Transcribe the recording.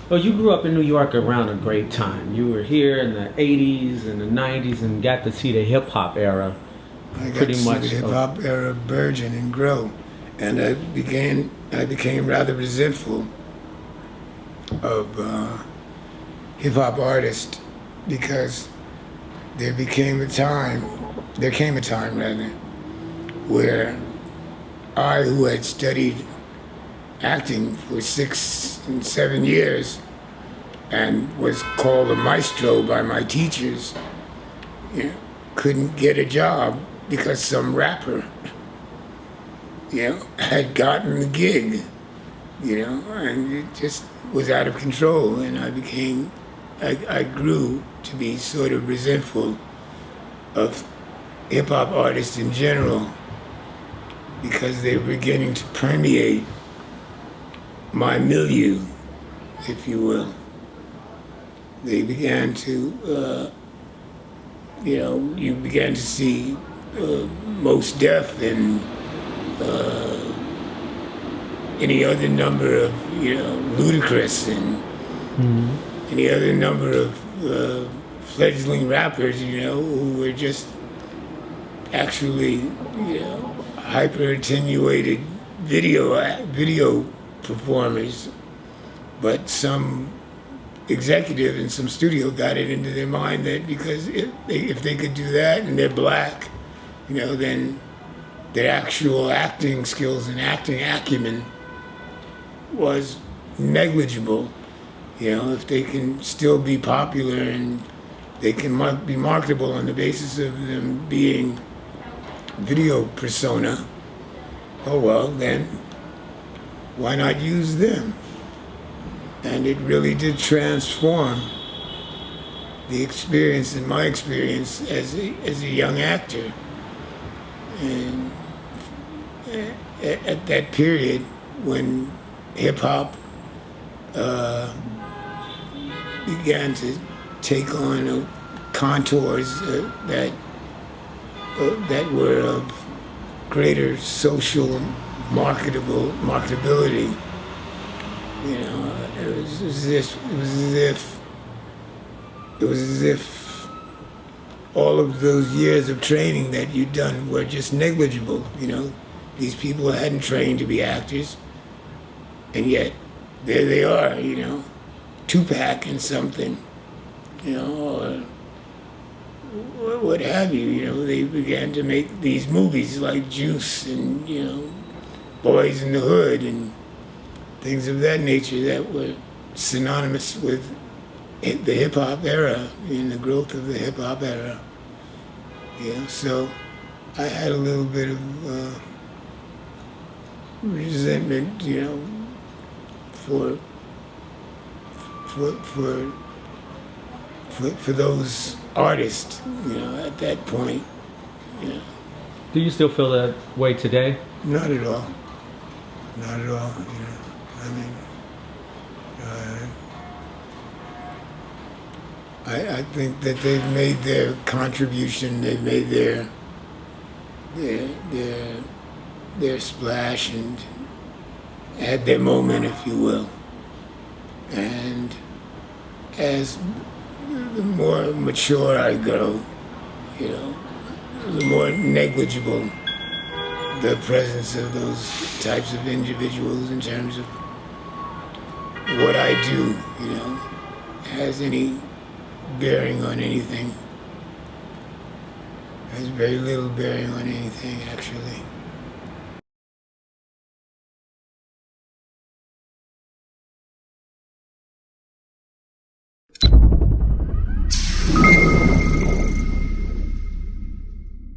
Well, you grew up in New York around a great time. You were here in the 80s and the 90s and got to see the hip hop era I got to pretty see the much. hip hop era burgeon and grow, and I became rather resentful of hip hop artists because there came a time rather, where I, who had studied acting for 6 and 7 years and was called a maestro by my teachers, you know, couldn't get a job because some rapper, had gotten the gig, and it just was out of control. And I grew to be sort of resentful of hip hop artists in general because they were beginning to permeate my milieu, if you will. They began to, you began to see Mos Def and any other number of, Ludacris and any other number of fledgling rappers, who were just actually, hyper attenuated video performers, but some executive in some studio got it into their mind that because if they could do that and they're black, then their actual acting skills and acting acumen was negligible. If they can still be popular and they can be marketable on the basis of them being video persona, oh well, then why not use them? And it really did transform the experience and my experience as a young actor. And at that period when hip hop began to take on contours that were of greater social marketability. It was as if all of those years of training that you'd done were just negligible. These people hadn't trained to be actors, and yet there they are. Tupac and something, or what have you. They began to make these movies like Juice and Boys in the Hood and things of that nature that were synonymous with the hip hop era and the growth of the hip hop era. So I had a little bit of resentment, for those artists, at that point. Do you still feel that way today? Not at all. Not at all. I mean, I think that they've made their contribution. They've made their splash and had their moment, if you will. And as the more mature I grow, the more negligible the presence of those types of individuals in terms of what I do, has any bearing on anything. Has very little bearing on anything, actually.